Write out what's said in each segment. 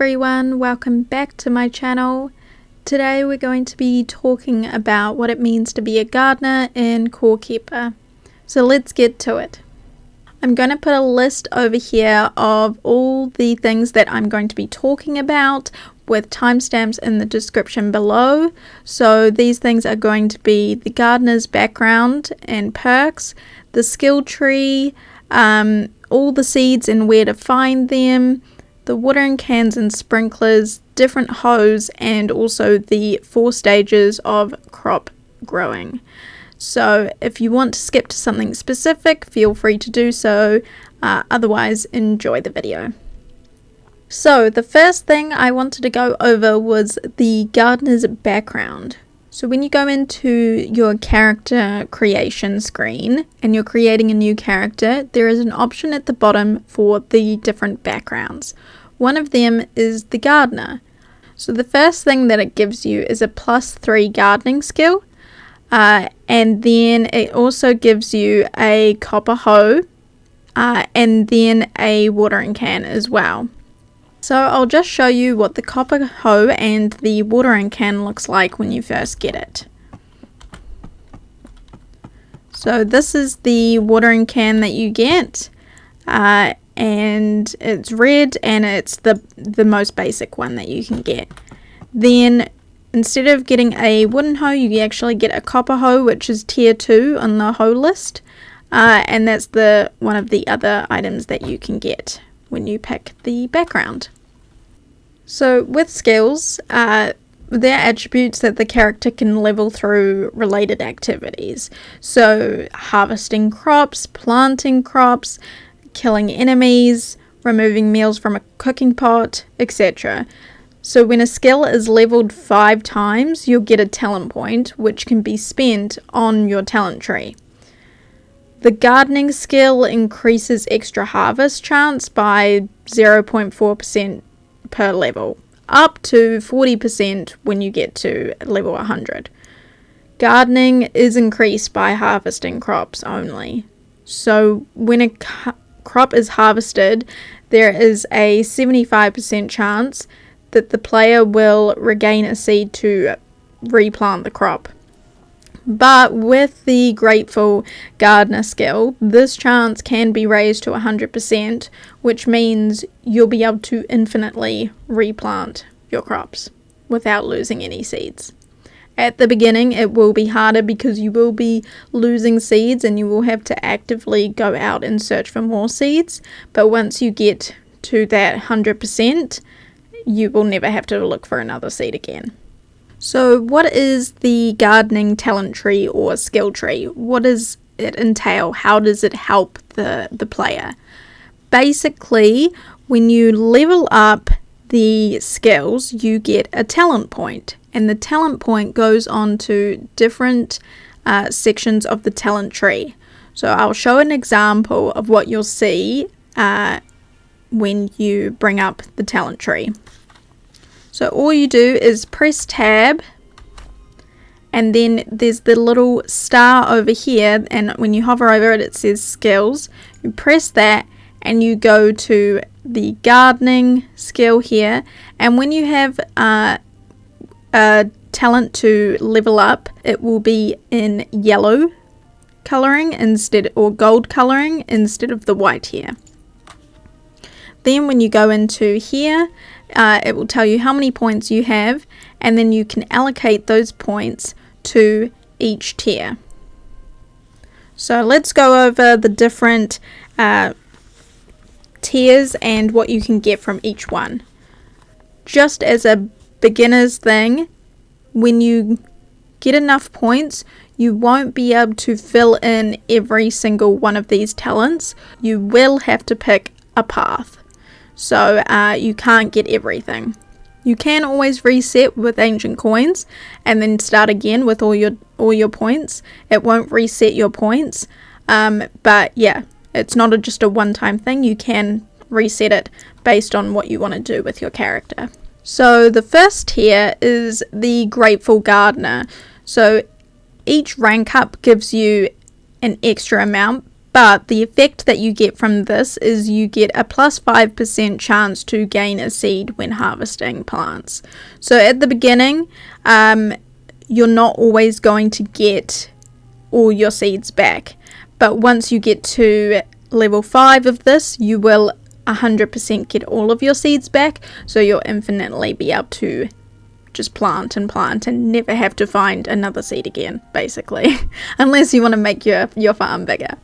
everyone, welcome back to my channel. Today we're going to be talking about what it means to be a gardener in Core Keeper. So let's get to it. I'm going to put a list over here of all the things that I'm going to be talking about with timestamps in the description below. So these things are going to be the gardener's background and perks, the skill tree, all the seeds and where to find them, the watering cans and sprinklers, different hoes, and also the 4 stages of crop growing. So if you want to skip to something specific, feel free to do so. Otherwise, enjoy the video. So the first thing I wanted to go over was the gardener's background. So when you go into your character creation screen and you're creating a new character, there is an option at the bottom for the different backgrounds. One of them is the gardener. So the first thing that it gives you is a +3 gardening skill, and then it also gives you a copper hoe, and then a watering can as well. So I'll just show you what the copper hoe and the watering can looks like when you first get it. So this is the watering can that you get, and it's red and it's the most basic one that you can get. Then instead of getting a wooden hoe, you actually get a copper hoe, which is tier 2 on the hoe list, and that's one of the other items that you can get when you pick the background. So with skills, there are attributes that the character can level through related activities. So harvesting crops, planting crops, killing enemies, removing meals from a cooking pot, etc. So when a skill is leveled 5 times, you'll get a talent point, which can be spent on your talent tree. The gardening skill increases extra harvest chance by 0.4% per level, up to 40% when you get to level 100. Gardening is increased by harvesting crops only. So when a crop is harvested, there is a 75% chance that the player will regain a seed to replant the crop. But with the Grateful Gardener skill, this chance can be raised to 100%, which means you'll be able to infinitely replant your crops without losing any seeds. At the beginning, it will be harder because you will be losing seeds and you will have to actively go out and search for more seeds. But once you get to that 100%, you will never have to look for another seed again. So what is the gardening talent tree or skill tree? What does it entail? How does it help the player? Basically, when you level up the skills, you get a talent point. And the talent point goes on to different sections of the talent tree. So I'll show an example of what you'll see when you bring up the talent tree. So all you do is press tab, and then there's the little star over here, and when you hover over it, it says skills. You press that and you go to the gardening skill here, and when you have a talent to level up, it will be in yellow coloring or gold coloring instead of the white here. Then when you go into here, it will tell you how many points you have, and then you can allocate those points to each tier. So let's go over the different tiers and what you can get from each one. Just as a beginner's thing, when you get enough points, you won't be able to fill in every single one of these talents. You will have to pick a path. So you can't get everything. You can always reset with ancient coins and then start again with all your points. It won't reset your points, but yeah, it's not just a one-time thing. You can reset it based on what you want to do with your character. So the first tier is the Grateful Gardener. So each rank up gives you an extra amount, but the effect that you get from this is you get a plus 5% chance to gain a seed when harvesting plants. So at the beginning, you're not always going to get all your seeds back, but once you get to level 5 of this, you will 100% get all of your seeds back, so you'll infinitely be able to just plant and never have to find another seed again, basically. Unless you want to make your farm bigger.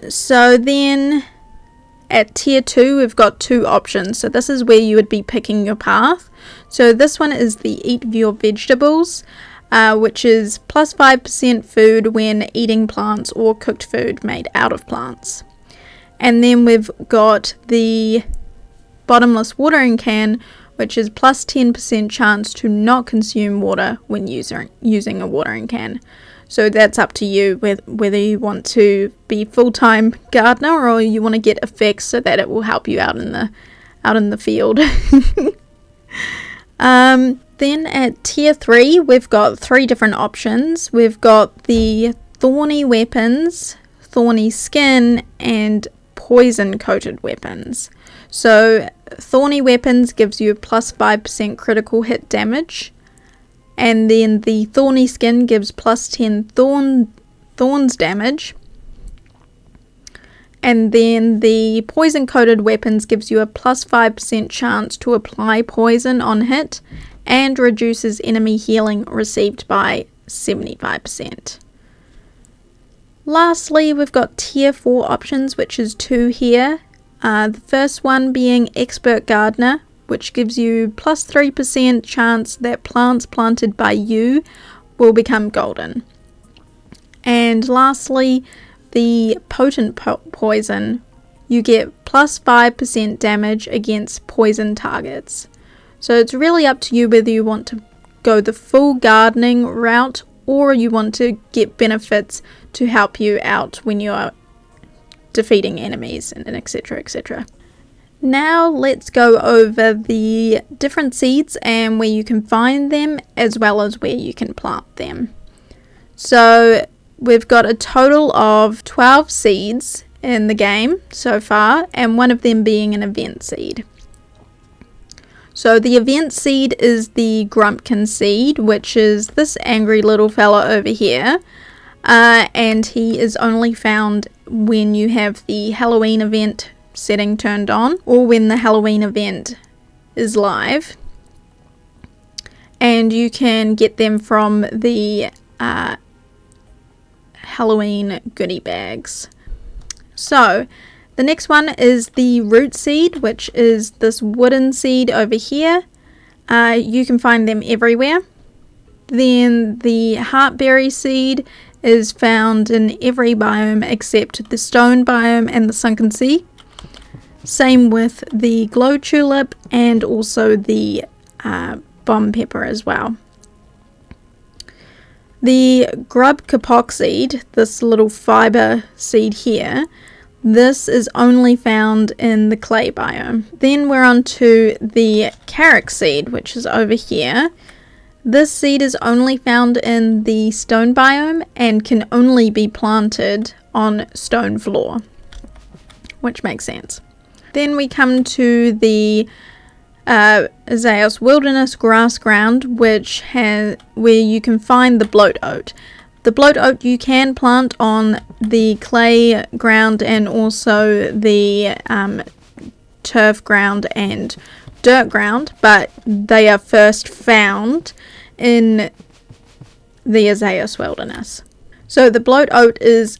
So then at tier 2 we've got 2 options. So this is where you would be picking your path. So this one is the eat your vegetables, which is plus 5% food when eating plants or cooked food made out of plants. And then we've got the bottomless watering can, which is plus 10% chance to not consume water when using a watering can. So that's up to you whether you want to be full-time gardener or you want to get a fix so that it will help you out in the field. Then at tier 3 we've got 3 different options. We've got the thorny weapons, thorny skin, and poison coated weapons. So thorny weapons gives you plus 5% critical hit damage, and then the thorny skin gives plus 10 thorns damage, and then the poison coated weapons gives you a plus 5% chance to apply poison on hit and reduces enemy healing received by 75%. Lastly, we've got tier 4 options, which is 2 here. The first one being Expert Gardener, which gives you plus 3% chance that plants planted by you will become golden. And lastly, the Potent Poison, you get plus 5% damage against poison targets. So it's really up to you whether you want to go the full gardening route or you want to get benefits to help you out when you are defeating enemies and etc, etc. Now let's go over the different seeds and where you can find them as well as where you can plant them. So we've got a total of 12 seeds in the game so far, and one of them being an event seed. So the event seed is the Grumpkin seed, which is this angry little fella over here. And he is only found when you have the Halloween event setting turned on or when the Halloween event is live. And you can get them from the Halloween goodie bags. So the next one is the root seed, which is this wooden seed over here. You can find them everywhere. Then the heartberry seed is found in every biome except the stone biome and the sunken sea. Same with the glow tulip and also the bomb pepper as well. The grub kapok seed, this little fiber seed here, this is only found in the clay biome. Then we're on to the carrot seed, which is over here. This seed is only found in the stone biome and can only be planted on stone floor, which makes sense. Then we come to the Azaleas Wilderness grass ground, where you can find the bloat oat. The bloat oat you can plant on the clay ground and also the turf ground and dirt ground, but they are first found in the Azaleas Wilderness. So the bloat oat is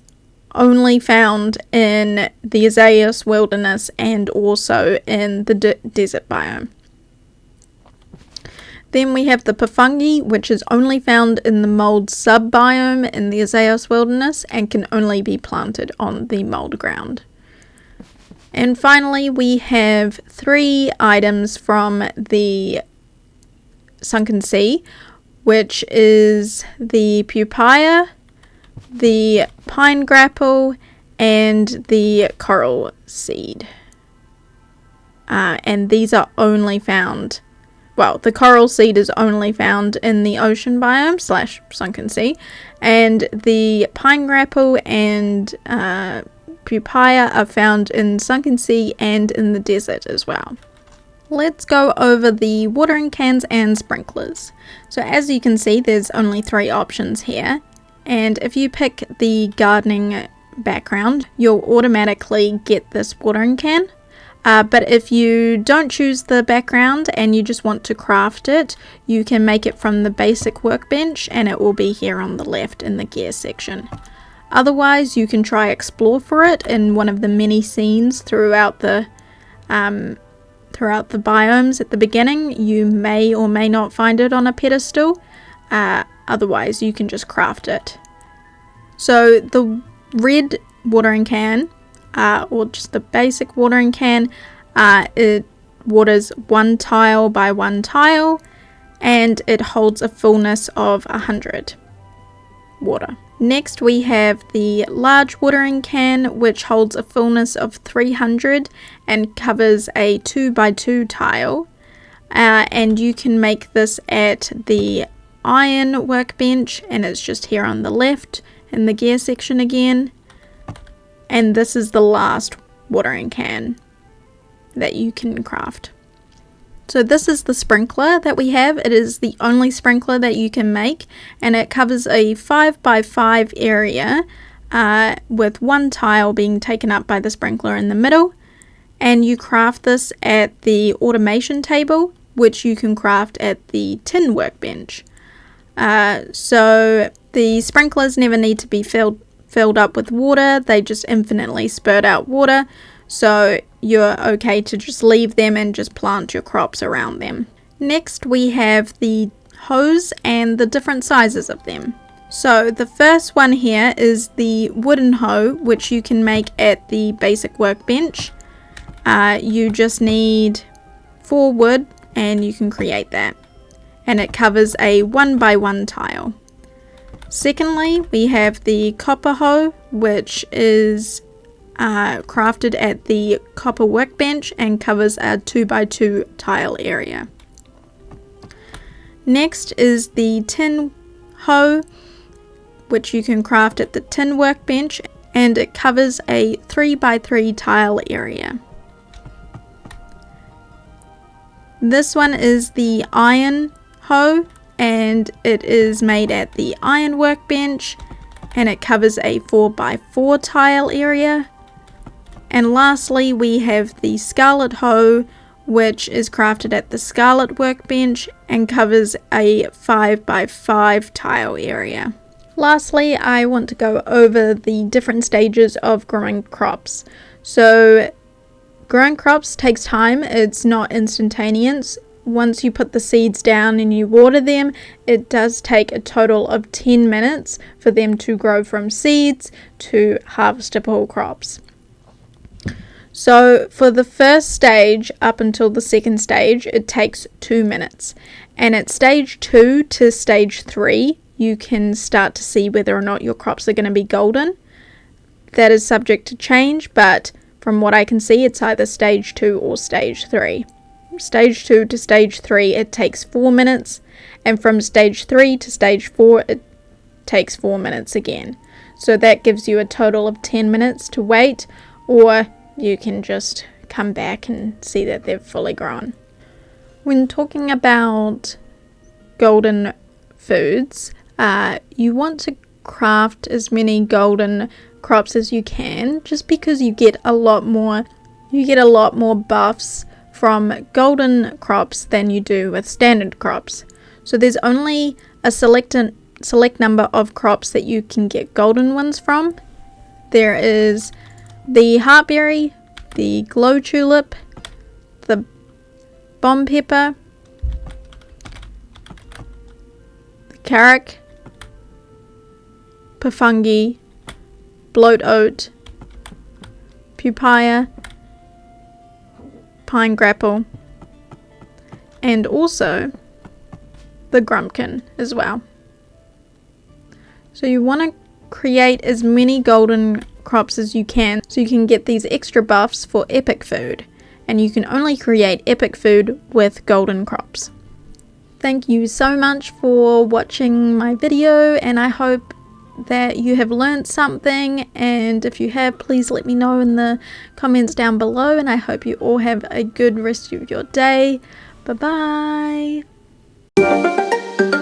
only found in the Azaleas Wilderness and also in the desert biome. Then we have the Pafungi, which is only found in the mold sub-biome in the Azaleas Wilderness and can only be planted on the mold ground. And finally, we have 3 items from the Sunken Sea, which is the Pupaya, the Pine Grapple, and the Coral Seed. And these are only found well, the coral seed is only found in the ocean biome / sunken sea, and the pine grapple and pupaya are found in sunken sea and in the desert as well. Let's go over the watering cans and sprinklers. So as you can see, there's only 3 options here, and if you pick the gardening background, you'll automatically get this watering can. But if you don't choose the background and you just want to craft it, you can make it from the basic workbench, and it will be here on the left in the gear section. Otherwise, you can try explore for it in one of the many scenes throughout the biomes at the beginning. You may or may not find it on a pedestal. Otherwise, you can just craft it. So the red watering can, or just the basic watering can, it waters 1 tile by 1 tile, and it holds a fullness of 100 water. Next we have the large watering can, which holds a fullness of 300 and covers a 2 by 2 tile, and you can make this at the iron workbench, and it's just here on the left in the gear section again. And this is the last watering can that you can craft. So this is the sprinkler that we have. It is the only sprinkler that you can make, and it covers a 5 by 5 area with 1 tile being taken up by the sprinkler in the middle. And you craft this at the automation table, which you can craft at the tin workbench. So the sprinklers never need to be filled up with water. They just infinitely spurt out water, so you're okay to just leave them and just plant your crops around them. Next we have the hose and the different sizes of them. So the first one here is the wooden hoe, which you can make at the basic workbench. You just need 4 wood and you can create that, and it covers a 1 by 1 tile. Secondly, we have the copper hoe, which is crafted at the copper workbench and covers a 2 by 2 tile area. Next is the tin hoe, which you can craft at the tin workbench, and it covers a 3 by 3 tile area. This one is the iron hoe, and it is made at the iron workbench, and it covers a 4 by 4 tile area. And lastly, we have the scarlet hoe, which is crafted at the scarlet workbench and covers a 5 by 5 tile area. Lastly, I want to go over the different stages of growing crops. So growing crops takes time. It's not instantaneous. Once you put the seeds down and you water them, it does take a total of 10 minutes for them to grow from seeds to harvestable crops. So for the first stage up until the second stage, it takes 2 minutes. And at stage 2 to stage 3, you can start to see whether or not your crops are going to be golden. That is subject to change, but from what I can see, it's either stage 2 or stage 3. Stage 2 to stage 3, it takes 4 minutes, and from stage 3 to stage 4, it takes 4 minutes again. So that gives you a total of 10 minutes to wait, or you can just come back and see that they've fully grown. When talking about golden foods, you want to craft as many golden crops as you can, just because you get a lot more buffs from golden crops than you do with standard crops. So there's only a select number of crops that you can get golden ones from. There is the heartberry, the glow tulip, the bomb pepper, the carrot, pafungi, bloat oat, pupaya, pine grapple, and also the grumpkin as well. So you want to create as many golden crops as you can so you can get these extra buffs for epic food, and you can only create epic food with golden crops. thank you so much for watching my video, and I hope that you have learned something, and if you have, please let me know in the comments down below, and I hope you all have a good rest of your day. Bye bye.